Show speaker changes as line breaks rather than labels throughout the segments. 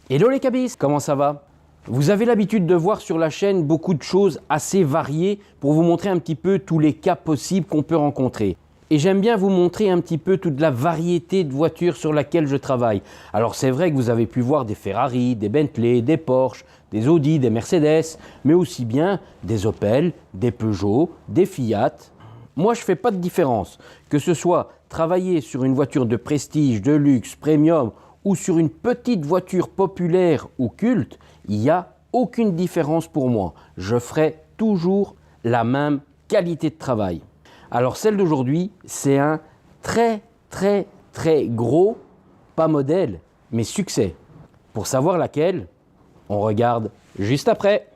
Hello les cabis, comment ça va? Vous avez l'habitude de voir sur la chaîne beaucoup de choses assez variées pour vous montrer un petit peu tous les cas possibles qu'on peut rencontrer. Et j'aime bien vous montrer un petit peu toute la variété de voitures sur laquelle je travaille. Alors c'est vrai que vous avez pu voir des Ferrari, des Bentley, des Porsche, des Audi, des Mercedes, mais aussi bien des Opel, des Peugeot, des Fiat. Moi je ne fais pas de différence, que ce soit travailler sur une voiture de prestige, de luxe, premium, ou sur une petite voiture populaire ou culte, il n'y a aucune différence pour moi. Je ferai toujours la même qualité de travail. Alors celle d'aujourd'hui, c'est un très gros, pas modèle, mais succès. Pour savoir laquelle, on regarde juste après.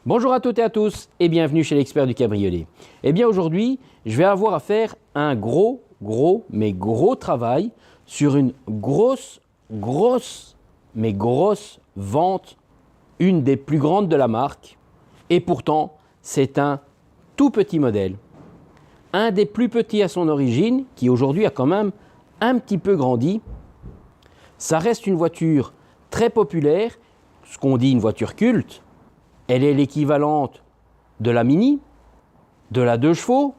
Bonjour à toutes et à tous et bienvenue chez l'expert du cabriolet. Eh bien aujourd'hui, je vais avoir à faire un gros travail sur une grosse vente, une des plus grandes de la marque. Et pourtant, c'est un tout petit modèle. Un des plus petits à son origine, qui aujourd'hui a quand même un petit peu grandi. Ça reste une voiture très populaire, ce qu'on dit une voiture culte. Elle est l'équivalente de la Mini, de la 2 chevaux.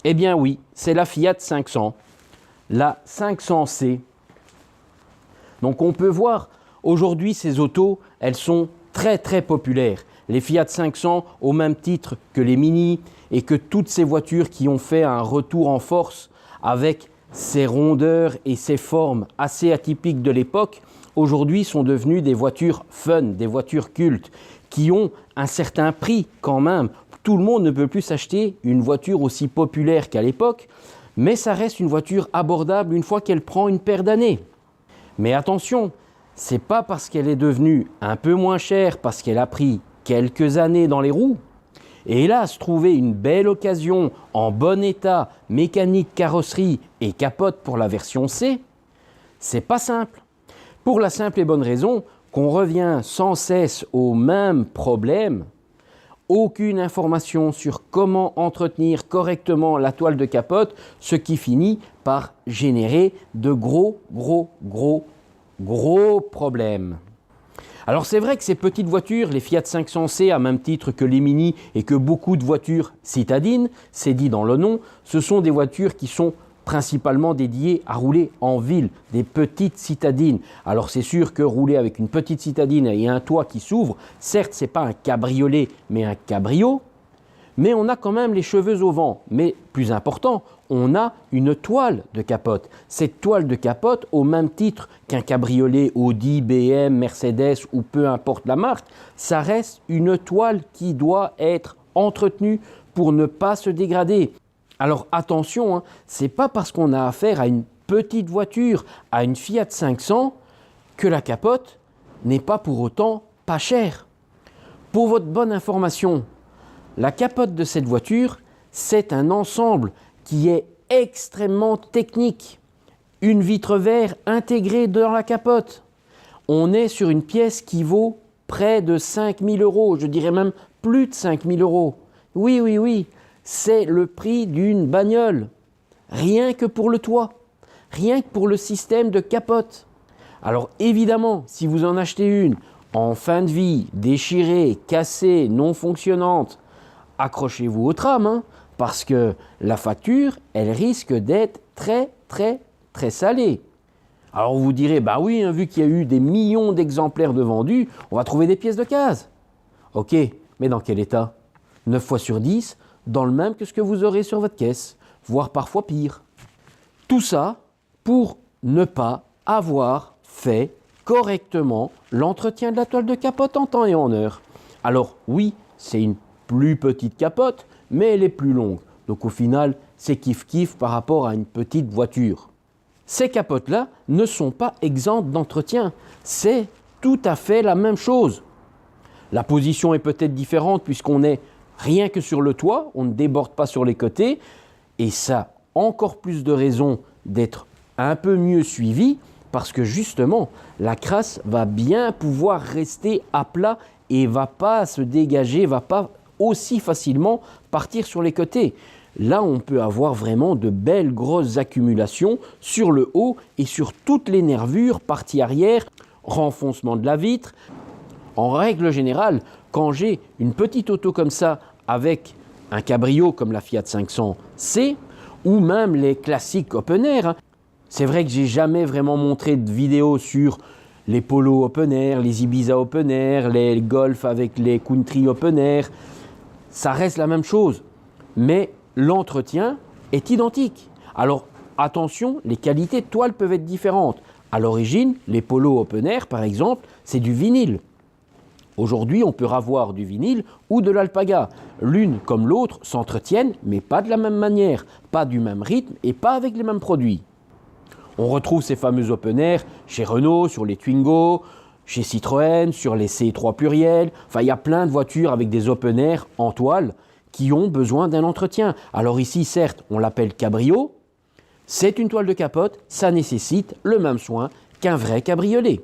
Eh bien oui, c'est la Fiat 500, la 500C. Donc on peut voir, aujourd'hui ces autos, elles sont très populaires. Les Fiat 500 au même titre que les Mini et que toutes ces voitures qui ont fait un retour en force avec ces rondeurs et ces formes assez atypiques de l'époque, aujourd'hui sont devenues des voitures fun, des voitures cultes, qui ont un certain prix quand même. Tout le monde ne peut plus s'acheter une voiture aussi populaire qu'à l'époque, mais ça reste une voiture abordable une fois qu'elle prend une paire d'années. Mais attention, c'est pas parce qu'elle est devenue un peu moins chère, parce qu'elle a pris quelques années dans les roues, et hélas, trouver une belle occasion en bon état, mécanique, carrosserie et capote pour la version C, c'est pas simple. Pour la simple et bonne raison qu'on revient sans cesse au même problème, aucune information sur comment entretenir correctement la toile de capote, ce qui finit par générer de gros problèmes. Alors c'est vrai que ces petites voitures, les Fiat 500C à même titre que les Mini et que beaucoup de voitures citadines, c'est dit dans le nom, ce sont des voitures qui sont principalement dédiées à rouler en ville, des petites citadines. Alors c'est sûr que rouler avec une petite citadine et un toit qui s'ouvre, certes ce n'est pas un cabriolet mais un cabrio, mais on a quand même les cheveux au vent. Mais plus important, on a une toile de capote. Cette toile de capote, au même titre qu'un cabriolet Audi, BM, Mercedes ou peu importe la marque, ça reste une toile qui doit être entretenue pour ne pas se dégrader. Alors attention, ce n'est pas parce qu'on a affaire à une petite voiture, à une Fiat 500, que la capote n'est pas pour autant pas chère. Pour votre bonne information, la capote de cette voiture, c'est un ensemble qui est extrêmement technique. Une vitre verre intégrée dans la capote. On est sur une pièce qui vaut près de 5 000 €, je dirais même plus de 5 000 €. Oui. C'est le prix d'une bagnole, rien que pour le toit, rien que pour le système de capote. Alors évidemment, si vous en achetez une en fin de vie, déchirée, cassée, non fonctionnante, accrochez-vous au tram, parce que la facture, elle risque d'être très salée. Alors vous direz, bah oui, vu qu'il y a eu des millions d'exemplaires de vendus, on va trouver des pièces de case. Ok, mais dans quel état? 9 fois sur 10, dans le même que ce que vous aurez sur votre caisse, voire parfois pire. Tout ça pour ne pas avoir fait correctement l'entretien de la toile de capote en temps et en heure. Alors oui, c'est une plus petite capote, mais elle est plus longue. Donc au final, c'est kiff-kiff par rapport à une petite voiture. Ces capotes-là ne sont pas exemptes d'entretien. C'est tout à fait la même chose. La position est peut-être différente puisqu'on est rien que sur le toit, on ne déborde pas sur les côtés, et ça a encore plus de raisons d'être un peu mieux suivi parce que justement, la crasse va bien pouvoir rester à plat et ne va pas se dégager, ne va pas aussi facilement partir sur les côtés. Là, on peut avoir vraiment de belles grosses accumulations sur le haut et sur toutes les nervures, partie arrière, renfoncement de la vitre. En règle générale, quand j'ai une petite auto comme ça avec un cabrio comme la Fiat 500C ou même les classiques open air, c'est vrai que j'ai jamais vraiment montré de vidéo sur les Polo open air, les Ibiza open air, les Golf avec les Country open air. Ça reste la même chose, mais l'entretien est identique. Alors attention, les qualités de toile peuvent être différentes. À l'origine, les Polo open air par exemple, c'est du vinyle. Aujourd'hui, on peut avoir du vinyle ou de l'alpaga. L'une comme l'autre s'entretiennent, mais pas de la même manière, pas du même rythme et pas avec les mêmes produits. On retrouve ces fameux open air chez Renault, sur les Twingo, chez Citroën, sur les C3 pluriels. Enfin, il y a plein de voitures avec des open air en toile qui ont besoin d'un entretien. Alors ici, certes, on l'appelle cabrio. C'est une toile de capote, ça nécessite le même soin qu'un vrai cabriolet.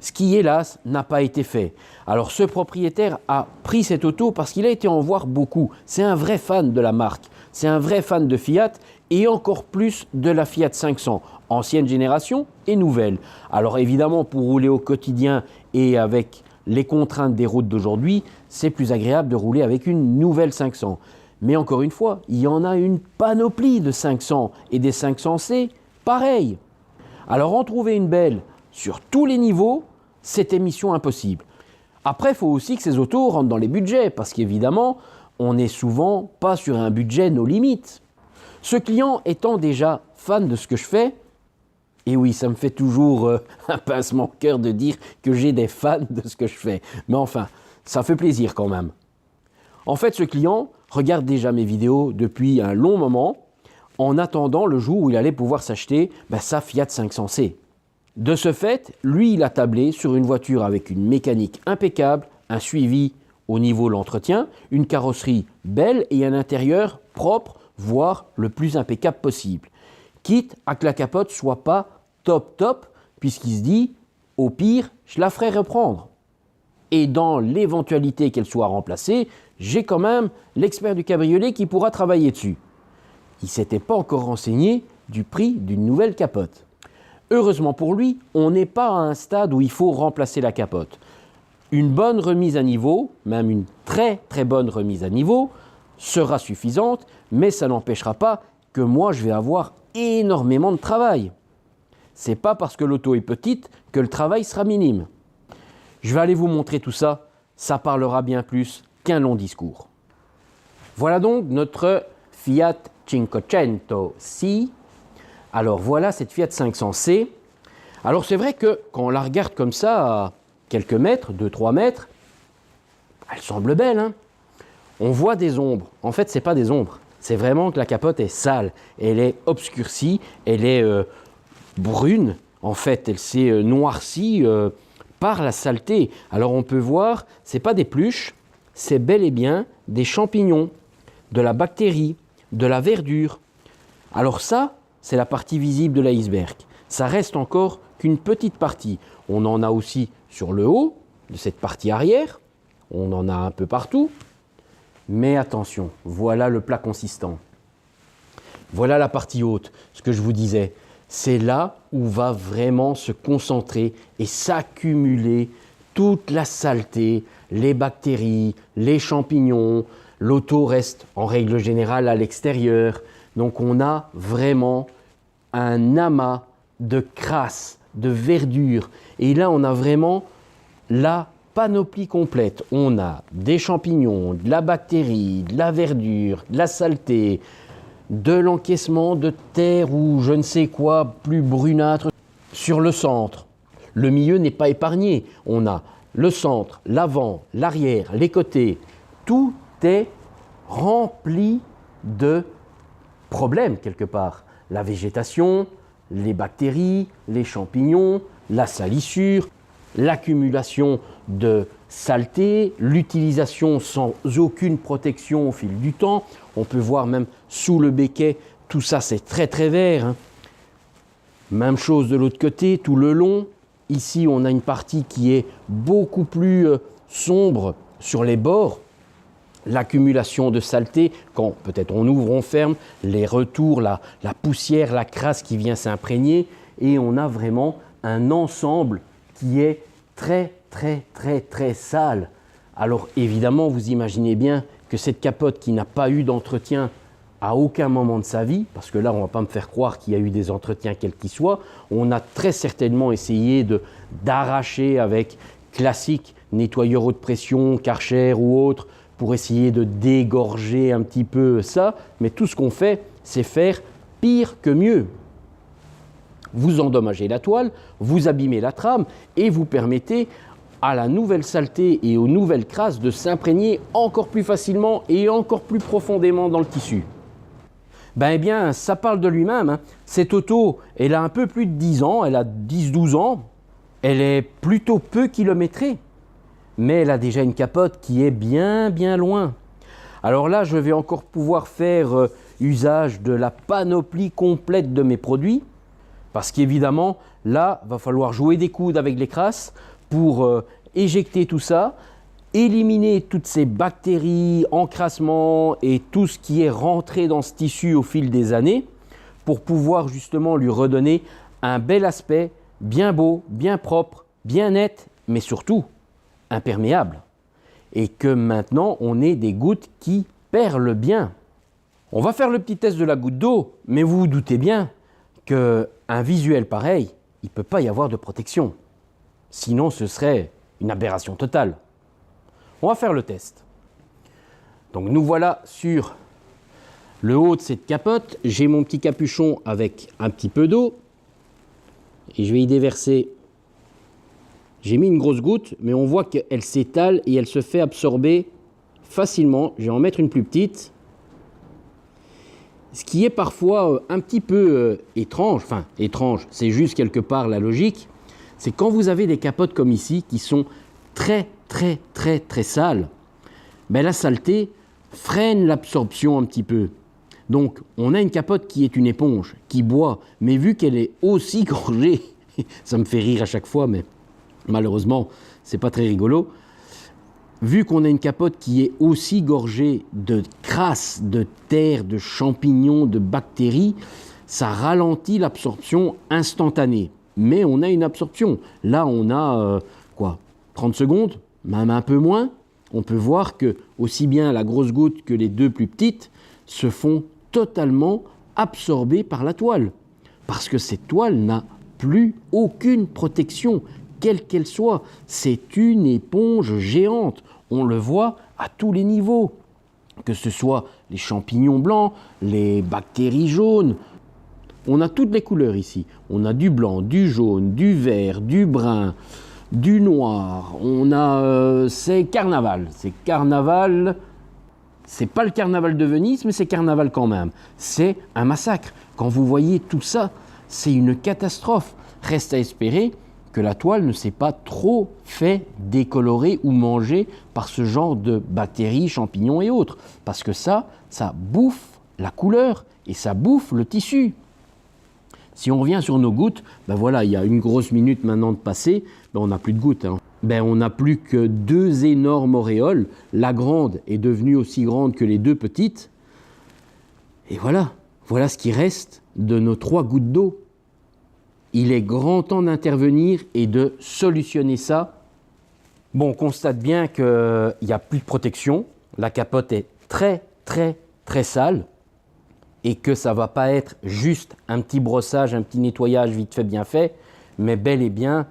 Ce qui, hélas, n'a pas été fait. Alors ce propriétaire a pris cette auto parce qu'il a été en voir beaucoup. C'est un vrai fan de la marque, c'est un vrai fan de Fiat et encore plus de la Fiat 500, ancienne génération et nouvelle. Alors évidemment, pour rouler au quotidien et avec les contraintes des routes d'aujourd'hui, c'est plus agréable de rouler avec une nouvelle 500. Mais encore une fois, il y en a une panoplie de 500 et des 500C, pareil. Alors en trouver une belle sur tous les niveaux, c'était mission impossible. Après, il faut aussi que ces autos rentrent dans les budgets, parce qu'évidemment, on n'est souvent pas sur un budget no limites. Ce client étant déjà fan de ce que je fais, et oui, ça me fait toujours un pincement au cœur de dire que j'ai des fans de ce que je fais. Mais enfin, ça fait plaisir quand même. En fait, ce client regarde déjà mes vidéos depuis un long moment, en attendant le jour où il allait pouvoir s'acheter sa Fiat 500C. De ce fait, lui, il a tablé sur une voiture avec une mécanique impeccable, un suivi au niveau de l'entretien, une carrosserie belle et un intérieur propre, voire le plus impeccable possible. Quitte à que la capote soit pas top, puisqu'il se dit, au pire, je la ferai reprendre. Et dans l'éventualité qu'elle soit remplacée, j'ai quand même l'expert du cabriolet qui pourra travailler dessus. Il ne s'était pas encore renseigné du prix d'une nouvelle capote. Heureusement pour lui, on n'est pas à un stade où il faut remplacer la capote. Une bonne remise à niveau, même une très bonne remise à niveau, sera suffisante, mais ça n'empêchera pas que moi je vais avoir énormément de travail. C'est pas parce que l'auto est petite que le travail sera minime. Je vais aller vous montrer tout ça, ça parlera bien plus qu'un long discours. Voilà donc notre Fiat 500C. Alors voilà cette Fiat 500C. Alors c'est vrai que quand on la regarde comme ça à quelques mètres, 2-3 mètres, elle semble belle, hein. On voit des ombres. En fait, ce n'est pas des ombres. C'est vraiment que la capote est sale. Elle est obscurcie, elle est brune. En fait, elle s'est noircie par la saleté. Alors on peut voir, ce n'est pas des pluches, c'est bel et bien des champignons, de la bactérie, de la verdure. Alors ça, c'est la partie visible de l'iceberg. Ça reste encore qu'une petite partie. On en a aussi sur le haut de cette partie arrière. On en a un peu partout. Mais attention, voilà le plat consistant. Voilà la partie haute, ce que je vous disais. C'est là où va vraiment se concentrer et s'accumuler toute la saleté, les bactéries, les champignons. L'auto reste en règle générale à l'extérieur. Donc on a vraiment un amas de crasse, de verdure. Et là, on a vraiment la panoplie complète. On a des champignons, de la bactérie, de la verdure, de la saleté, de l'encaissement de terre ou je ne sais quoi, plus brunâtre sur le centre. Le milieu n'est pas épargné. On a le centre, l'avant, l'arrière, les côtés. Tout est rempli de problèmes quelque part. La végétation, les bactéries, les champignons, la salissure, l'accumulation de saleté, l'utilisation sans aucune protection au fil du temps. On peut voir même sous le béquet, tout ça c'est très vert, hein. Même chose de l'autre côté, tout le long. Ici, on a une partie qui est beaucoup plus sombre sur les bords. L'accumulation de saleté, quand peut-être on ouvre, on ferme, les retours, la poussière, la crasse qui vient s'imprégner. Et on a vraiment un ensemble qui est très sale. Alors évidemment, vous imaginez bien que cette capote qui n'a pas eu d'entretien à aucun moment de sa vie, parce que là, on ne va pas me faire croire qu'il y a eu des entretiens quels qu'ils soient, on a très certainement essayé d'arracher avec classique nettoyeur haute pression, Karcher ou autre, pour essayer de dégorger un petit peu ça, mais tout ce qu'on fait, c'est faire pire que mieux. Vous endommagez la toile, vous abîmez la trame et vous permettez à la nouvelle saleté et aux nouvelles crasses de s'imprégner encore plus facilement et encore plus profondément dans le tissu. Eh bien, ça parle de lui-même, hein. Cette auto, elle a un peu plus de 10 ans, elle a 10-12 ans, elle est plutôt peu kilométrée, mais elle a déjà une capote qui est bien loin. Alors là, je vais encore pouvoir faire usage de la panoplie complète de mes produits, parce qu'évidemment, là, va falloir jouer des coudes avec les crasses pour éjecter tout ça, éliminer toutes ces bactéries, encrassements et tout ce qui est rentré dans ce tissu au fil des années pour pouvoir justement lui redonner un bel aspect, bien beau, bien propre, bien net, mais surtout imperméable. Et que maintenant, on ait des gouttes qui perlent bien. On va faire le petit test de la goutte d'eau, mais vous vous doutez bien qu'un visuel pareil, il ne peut pas y avoir de protection. Sinon, ce serait une aberration totale. On va faire le test. Donc nous voilà sur le haut de cette capote. J'ai mon petit capuchon avec un petit peu d'eau. Et je vais y déverser. J'ai mis une grosse goutte, mais on voit qu'elle s'étale et elle se fait absorber facilement. Je vais en mettre une plus petite. Ce qui est parfois un petit peu étrange, enfin étrange, c'est juste quelque part la logique, c'est quand vous avez des capotes comme ici qui sont très sales, la saleté freine l'absorption un petit peu. Donc on a une capote qui est une éponge, qui boit, mais vu qu'elle est aussi gorgée, ça me fait rire à chaque fois, mais malheureusement c'est pas très rigolo, vu qu'on a une capote qui est aussi gorgée de crasse, de terre, de champignons, de bactéries, ça ralentit l'absorption instantanée. Mais on a une absorption. Là, on a 30 secondes, même un peu moins. On peut voir que aussi bien la grosse goutte que les deux plus petites se font totalement absorber par la toile. Parce que cette toile n'a plus aucune protection, quelle qu'elle soit. C'est une éponge géante. On le voit à tous les niveaux. Que ce soit les champignons blancs, les bactéries jaunes. On a toutes les couleurs ici. On a du blanc, du jaune, du vert, du brun, du noir. On a... c'est carnaval. C'est carnaval. C'est pas le carnaval de Venise, mais c'est carnaval quand même. C'est un massacre. Quand vous voyez tout ça, c'est une catastrophe. Reste à espérer que la toile ne s'est pas trop fait décolorer ou manger par ce genre de bactéries, champignons et autres. Parce que ça bouffe la couleur et ça bouffe le tissu. Si on revient sur nos gouttes, voilà, il y a une grosse minute maintenant de passer, on n'a plus de gouttes, hein. On n'a plus que deux énormes auréoles. La grande est devenue aussi grande que les deux petites. Et voilà ce qui reste de nos 3 gouttes d'eau. Il est grand temps d'intervenir et de solutionner ça. Bon, on constate bien qu'il n'y a plus de protection. La capote est très sale. Et que ça ne va pas être juste un petit brossage, un petit nettoyage vite fait, bien fait, mais bel et bien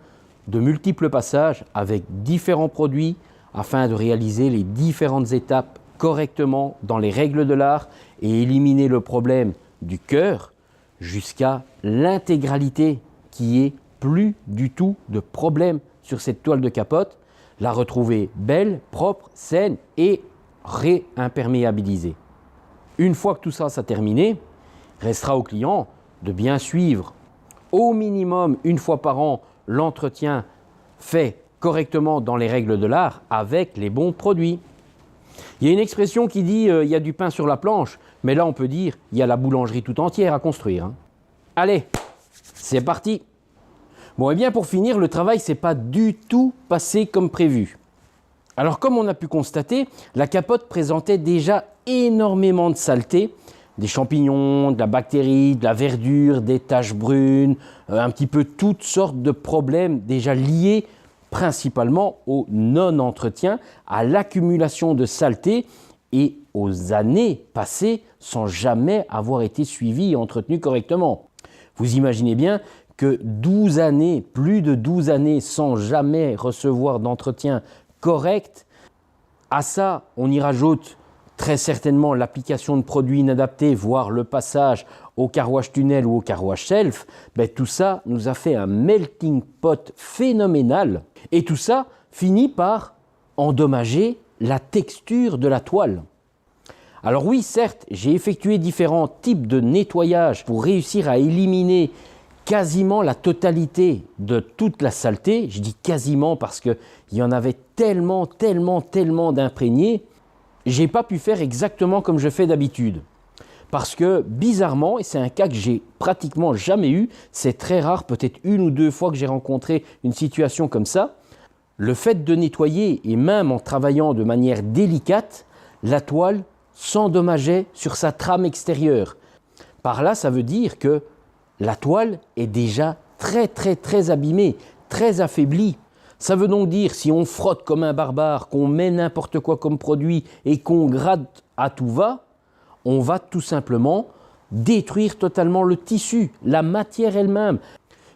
de multiples passages avec différents produits afin de réaliser les différentes étapes correctement dans les règles de l'art et éliminer le problème du cœur jusqu'à l'intégralité qui est plus du tout de problème sur cette toile de capote, la retrouver belle, propre, saine et réimperméabilisée. Une fois que tout ça s'est terminé, restera au client de bien suivre au minimum une fois par an l'entretien fait correctement dans les règles de l'art avec les bons produits. Il y a une expression qui dit il y a du pain sur la planche, mais là on peut dire il y a la boulangerie tout entière à construire. Hein. Allez, c'est parti. Bon, et bien pour finir, le travail s'est pas du tout passé comme prévu. Alors comme on a pu constater, la capote présentait déjà énormément de saleté, des champignons, de la bactérie, de la verdure, des taches brunes, un petit peu toutes sortes de problèmes déjà liés principalement au non-entretien, à l'accumulation de saleté et aux années passées sans jamais avoir été suivies et entretenues correctement. Vous imaginez bien que 12 années, plus de 12 années sans jamais recevoir d'entretien correct, à ça on y rajoute très certainement l'application de produits inadaptés, voire le passage au car wash tunnel ou au car wash self, tout ça nous a fait un melting pot phénoménal et tout ça finit par endommager la texture de la toile. Alors oui, certes, j'ai effectué différents types de nettoyage pour réussir à éliminer quasiment la totalité de toute la saleté. Je dis quasiment parce qu'il y en avait tellement d'imprégnés. Je n'ai pas pu faire exactement comme je fais d'habitude. Parce que bizarrement, et c'est un cas que j'ai pratiquement jamais eu, c'est très rare, peut-être une ou deux fois que j'ai rencontré une situation comme ça, le fait de nettoyer et même en travaillant de manière délicate, la toile s'endommageait sur sa trame extérieure. Par là, ça veut dire que la toile est déjà très abîmée, très affaiblie. Ça veut donc dire, si on frotte comme un barbare, qu'on met n'importe quoi comme produit et qu'on gratte à tout va, on va tout simplement détruire totalement le tissu, la matière elle-même.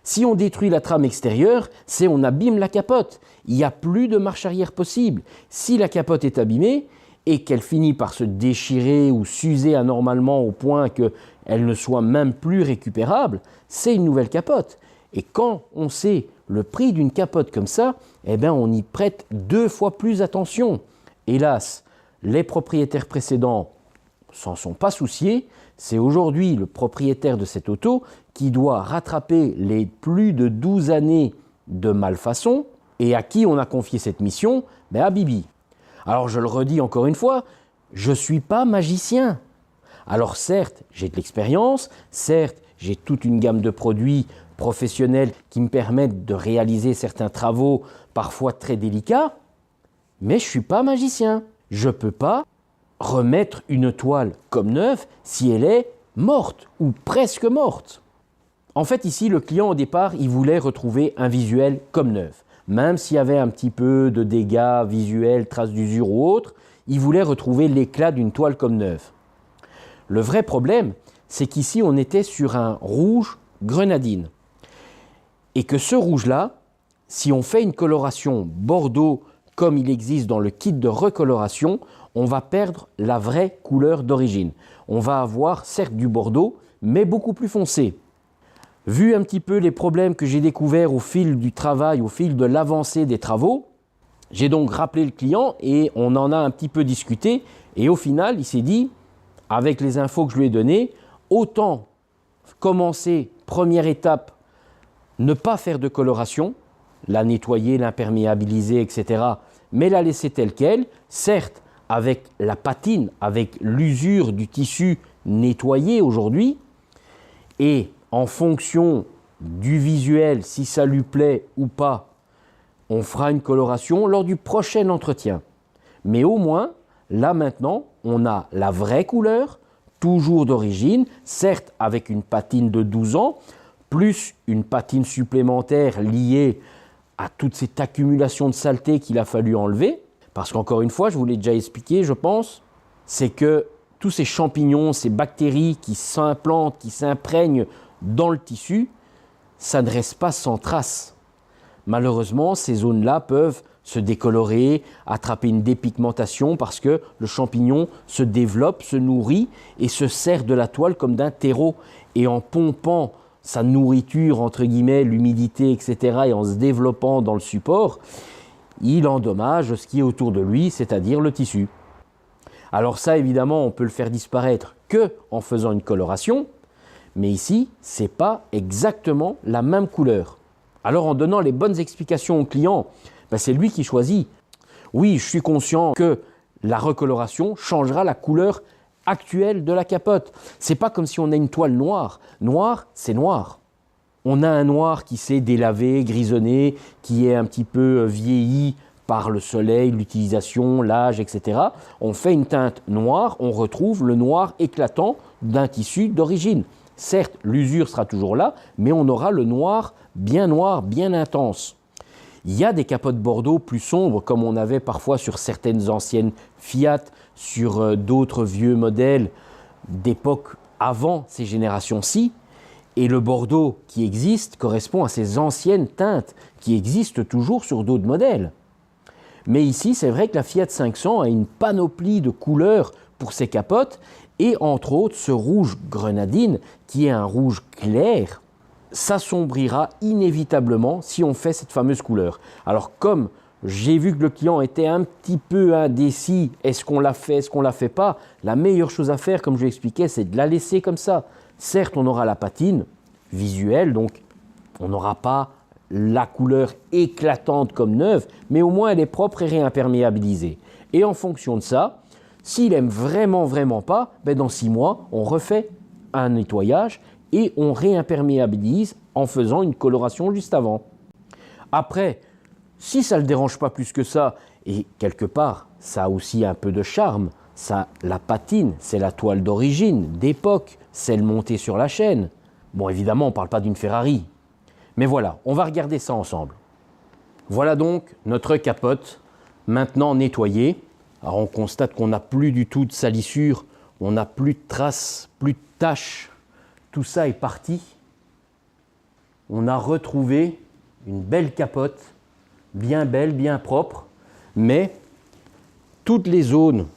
Si on détruit la trame extérieure, c'est on abîme la capote. Il n'y a plus de marche arrière possible. Si la capote est abîmée et qu'elle finit par se déchirer ou s'user anormalement au point qu'elle ne soit même plus récupérable, c'est une nouvelle capote. Et quand on sait le prix d'une capote comme ça, on y prête 2 fois plus attention. Hélas, les propriétaires précédents s'en sont pas souciés. C'est aujourd'hui le propriétaire de cette auto qui doit rattraper les plus de 12 années de malfaçon et à qui on a confié cette mission, à Bibi. Alors je le redis encore une fois, je ne suis pas magicien. Alors certes, j'ai de l'expérience, certes, j'ai toute une gamme de produits professionnels qui me permettent de réaliser certains travaux parfois très délicats, mais je ne suis pas magicien. Je ne peux pas remettre une toile comme neuve si elle est morte ou presque morte. En fait, ici, le client au départ, il voulait retrouver un visuel comme neuf. Même s'il y avait un petit peu de dégâts visuels, traces d'usure ou autre, il voulait retrouver l'éclat d'une toile comme neuve. Le vrai problème, c'est qu'ici, on était sur un rouge grenadine. Et que ce rouge-là, si on fait une coloration bordeaux comme il existe dans le kit de recoloration, on va perdre la vraie couleur d'origine. On va avoir certes du bordeaux, mais beaucoup plus foncé. Vu un petit peu les problèmes que j'ai découverts au fil du travail, au fil de l'avancée des travaux, j'ai donc rappelé le client et on en a un petit peu discuté. Et au final, il s'est dit, avec les infos que je lui ai données, autant commencer, première étape, ne pas faire de coloration, la nettoyer, l'imperméabiliser, etc., mais la laisser telle qu'elle, certes avec la patine, avec l'usure du tissu nettoyé aujourd'hui, et en fonction du visuel, si ça lui plaît ou pas, on fera une coloration lors du prochain entretien. Mais au moins, là maintenant, on a la vraie couleur, toujours d'origine, certes avec une patine de 12 ans, plus une patine supplémentaire liée à toute cette accumulation de saleté qu'il a fallu enlever. Parce qu'encore une fois, je vous l'ai déjà expliqué, je pense, c'est que tous ces champignons, ces bactéries qui s'implantent, qui s'imprègnent dans le tissu, ça ne reste pas sans trace. Malheureusement, ces zones-là peuvent se décolorer, attraper une dépigmentation parce que le champignon se développe, se nourrit et se sert de la toile comme d'un terreau. Et en pompant sa nourriture, entre guillemets, l'humidité, etc., et en se développant dans le support, il endommage ce qui est autour de lui, c'est-à-dire le tissu. Alors ça, évidemment, on peut le faire disparaître qu'en faisant une coloration, Mais ici, ce n'est pas exactement la même couleur. Alors en donnant les bonnes explications au client, c'est lui qui choisit. Oui, je suis conscient que la recoloration changera la couleur actuelle de la capote. Ce n'est pas comme si on a une toile noire. Noir, c'est noir. On a un noir qui s'est délavé, grisonné, qui est un petit peu vieilli par le soleil, l'utilisation, l'âge, etc. On fait une teinte noire, on retrouve le noir éclatant d'un tissu d'origine. Certes, l'usure sera toujours là, mais on aura le noir, bien intense. Il y a des capotes Bordeaux plus sombres, comme on avait parfois sur certaines anciennes Fiat, sur d'autres vieux modèles d'époque avant ces générations-ci. Et le Bordeaux qui existe correspond à ces anciennes teintes qui existent toujours sur d'autres modèles. Mais ici, c'est vrai que la Fiat 500 a une panoplie de couleurs pour ses capotes, et entre autres, ce rouge grenadine, qui est un rouge clair, s'assombrira inévitablement si on fait cette fameuse couleur. Alors comme j'ai vu que le client était un petit peu indécis, est-ce qu'on la fait, est-ce qu'on la fait pas, la meilleure chose à faire, comme je l'expliquais, c'est de la laisser comme ça. Certes, on aura la patine visuelle, donc on n'aura pas la couleur éclatante comme neuve, mais au moins elle est propre et réimperméabilisée. Et en fonction de ça, s'il aime vraiment pas, dans 6 mois, on refait un nettoyage et on réimperméabilise en faisant une coloration juste avant. Après, si ça ne le dérange pas plus que ça, et quelque part, ça a aussi un peu de charme, ça, la patine, c'est la toile d'origine, d'époque, celle montée sur la chaîne. Bon, évidemment, on ne parle pas d'une Ferrari. Mais voilà, on va regarder ça ensemble. Voilà donc notre capote, maintenant nettoyée. Alors on constate qu'on n'a plus du tout de salissure, on n'a plus de traces, plus de taches. Tout ça est parti. On a retrouvé une belle capote, bien belle, bien propre, mais toutes les zones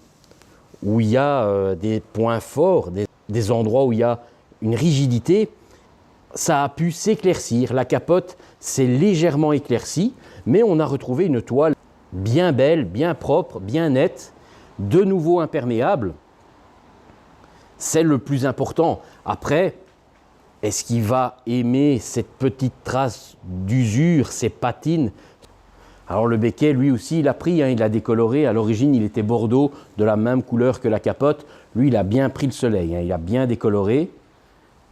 où il y a des points forts, des endroits où il y a une rigidité, ça a pu s'éclaircir. La capote s'est légèrement éclaircie, mais on a retrouvé une toile bien belle, bien propre, bien nette, de nouveau imperméable. C'est le plus important. Après, est-ce qu'il va aimer cette petite trace d'usure, ces patines? Alors le béquet, lui aussi, il a pris, il l'a décoloré. À l'origine, il était bordeaux, de la même couleur que la capote. Lui, il a bien pris le soleil, il a bien décoloré.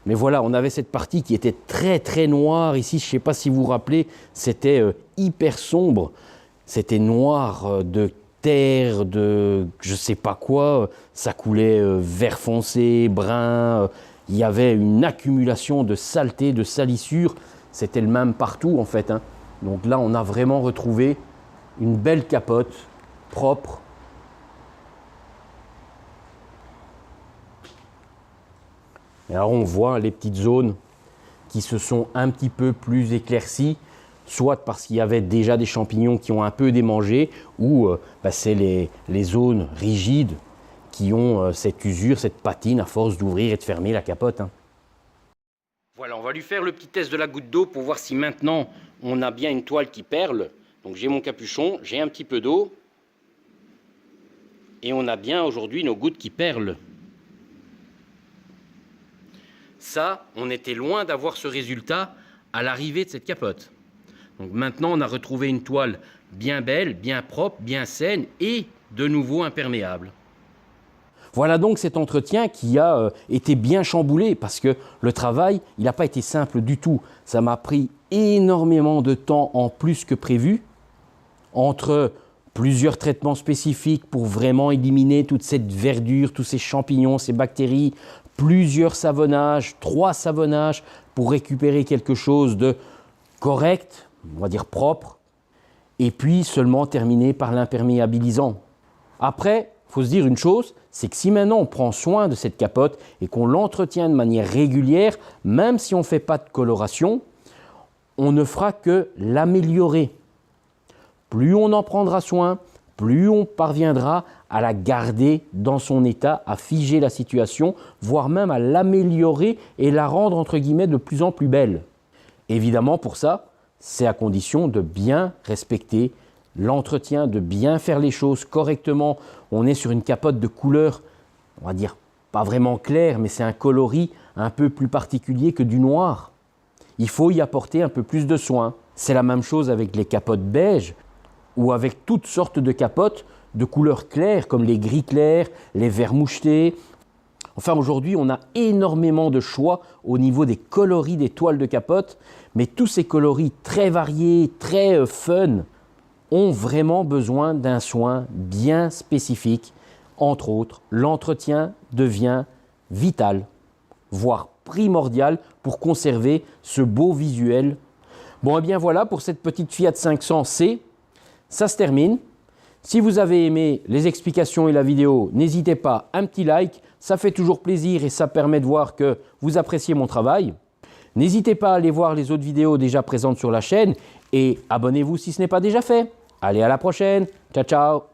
Mais voilà, on avait cette partie qui était très noire ici. Je ne sais pas si vous vous rappelez, c'était hyper sombre. C'était noir de terre, de je ne sais pas quoi. Ça coulait vert foncé, brun. Il y avait une accumulation de saleté, de salissure. C'était le même partout en fait. Donc là, on a vraiment retrouvé une belle capote, propre. Et alors on voit les petites zones qui se sont un petit peu plus éclaircies, soit parce qu'il y avait déjà des champignons qui ont un peu démangé, ou c'est les zones rigides qui ont cette usure, cette patine à force d'ouvrir et de fermer la capote. Voilà, on va lui faire le petit test de la goutte d'eau pour voir si maintenant on a bien une toile qui perle. Donc j'ai mon capuchon, j'ai un petit peu d'eau, et on a bien aujourd'hui nos gouttes qui perlent. Ça, on était loin d'avoir ce résultat à l'arrivée de cette capote. Donc maintenant, on a retrouvé une toile bien belle, bien propre, bien saine et de nouveau imperméable. Voilà donc cet entretien qui a été bien chamboulé parce que le travail, il n'a pas été simple du tout. Ça m'a pris énormément de temps en plus que prévu, entre plusieurs traitements spécifiques pour vraiment éliminer toute cette verdure, tous ces champignons, ces bactéries, plusieurs savonnages, 3 savonnages pour récupérer quelque chose de correct, on va dire propre, et puis seulement terminer par l'imperméabilisant. Après, il faut se dire une chose, c'est que si maintenant on prend soin de cette capote et qu'on l'entretient de manière régulière, même si on ne fait pas de coloration, on ne fera que l'améliorer. Plus on en prendra soin, plus on parviendra à la garder dans son état, à figer la situation, voire même à l'améliorer et la rendre entre guillemets de plus en plus belle. Évidemment, pour ça, c'est à condition de bien respecter l'entretien, de bien faire les choses correctement. On est sur une capote de couleur, on va dire, pas vraiment claire, mais c'est un coloris un peu plus particulier que du noir. Il faut y apporter un peu plus de soin. C'est la même chose avec les capotes beige ou avec toutes sortes de capotes de couleurs claires comme les gris clairs, les verts mouchetés. Enfin, aujourd'hui, on a énormément de choix au niveau des coloris des toiles de capote, mais tous ces coloris très variés, très fun, ont vraiment besoin d'un soin bien spécifique. Entre autres, l'entretien devient vital, voire primordial pour conserver ce beau visuel. Bon, et bien voilà pour cette petite Fiat 500C. Ça se termine. Si vous avez aimé les explications et la vidéo, n'hésitez pas, un petit like, ça fait toujours plaisir et ça permet de voir que vous appréciez mon travail. N'hésitez pas à aller voir les autres vidéos déjà présentes sur la chaîne et abonnez-vous si ce n'est pas déjà fait. Allez, à la prochaine. Ciao, ciao.